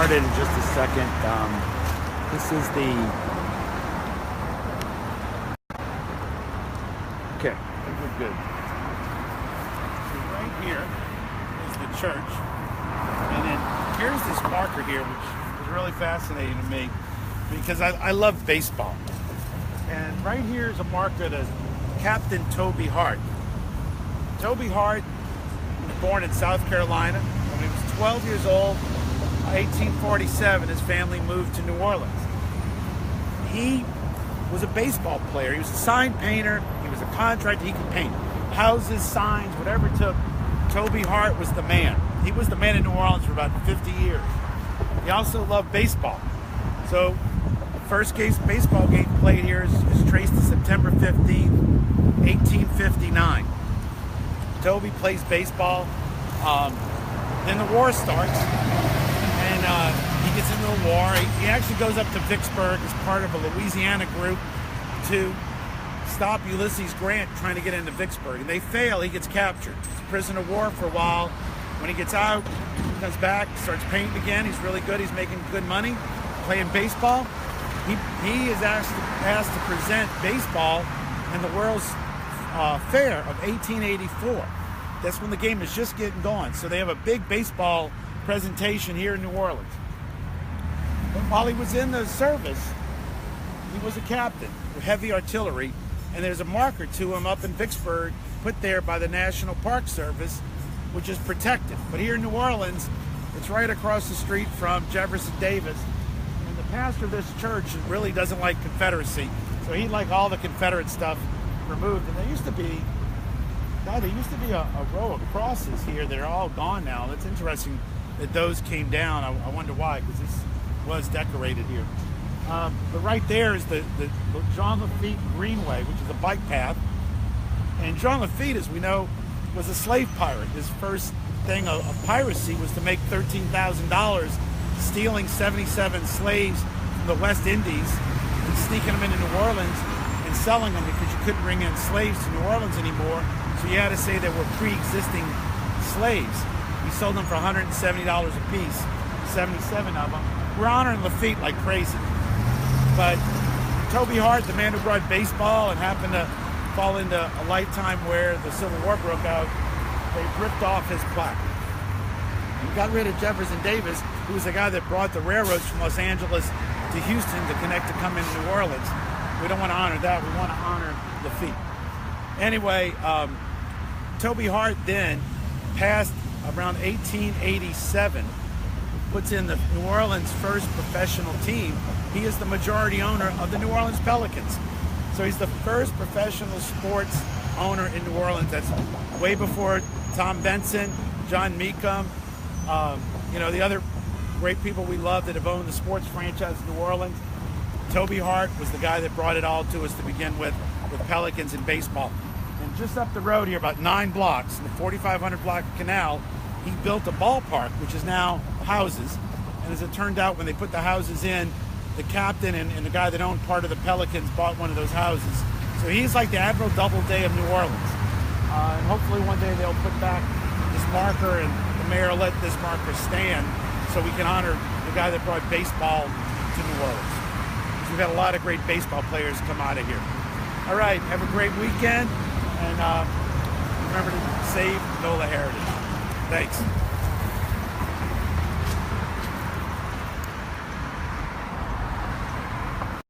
started in just a second. This is the... Okay, I think we're good. So right here is the church. And then here's this marker here, which is really fascinating to me because I love baseball. And right here is a marker to Captain Toby Hart. Toby Hart was born in South Carolina. When he was 12 years old, 1847, his family moved to New Orleans. He was a baseball player. He was a sign painter. He was a contractor. He could paint houses, signs, whatever it took. Toby Hart was the man. He was the man in New Orleans for about 50 years. He also loved baseball. So the first baseball game played here is traced to September 15th, 1859. Toby plays baseball. Then the war starts, and he gets into the war. He actually goes up to Vicksburg as part of a Louisiana group to stop Ulysses Grant trying to get into Vicksburg. And they fail. He gets captured. He's a prisoner of war for a while. When he gets out, he comes back, starts painting again. He's really good. He's making good money playing baseball. He is asked to present baseball in the World's Fair of 1884. That's when the game is just getting going. So they have a big baseball presentation here in New Orleans. But while he was in the service, he was a captain of heavy artillery, and there's a marker to him up in Vicksburg put there by the National Park Service, which is protected. But here in New Orleans, it's right across the street from Jefferson Davis. And the pastor of this church really doesn't like Confederacy, so he'd like all the Confederate stuff removed. And there used to be a row of crosses here. They're all gone now. It's interesting that those came down. I wonder why, because this was decorated here. But right there is the John Lafitte Greenway, which is a bike path. And John Lafitte, as we know, was a slave pirate. His first thing of piracy was to make $13,000 stealing 77 slaves from the West Indies and sneaking them into New Orleans and selling them, because you couldn't bring in slaves to New Orleans anymore. So you had to say they were pre-existing slaves. He sold them for $170 a piece, 77 of them. We're honoring Lafitte like crazy. But Toby Hart, the man who brought baseball and happened to fall into a lifetime where the Civil War broke out, they ripped off his plaque. He got rid of Jefferson Davis, who was the guy that brought the railroads from Los Angeles to Houston to connect to come into New Orleans. We don't want to honor that. We want to honor Lafitte. Anyway, Toby Hart then passed around 1887, puts in the New Orleans' first professional team. He is the majority owner of the New Orleans Pelicans. So he's the first professional sports owner in New Orleans. That's way before Tom Benson, John Mecum, the other great people we love that have owned the sports franchise in New Orleans. Toby Hart was the guy that brought it all to us to begin with Pelicans and baseball. And just up the road here, about 9 blocks, in the 4,500 block of Canal, he built a ballpark, which is now houses. And as it turned out, when they put the houses in, the captain and the guy that owned part of the Pelicans bought one of those houses. So he's like the Admiral Doubleday of New Orleans. And hopefully one day they'll put back this marker, and the mayor will let this marker stand so we can honor the guy that brought baseball to New Orleans. We've had a lot of great baseball players come out of here. All right, have a great weekend, and remember to save NOLA heritage. Thanks.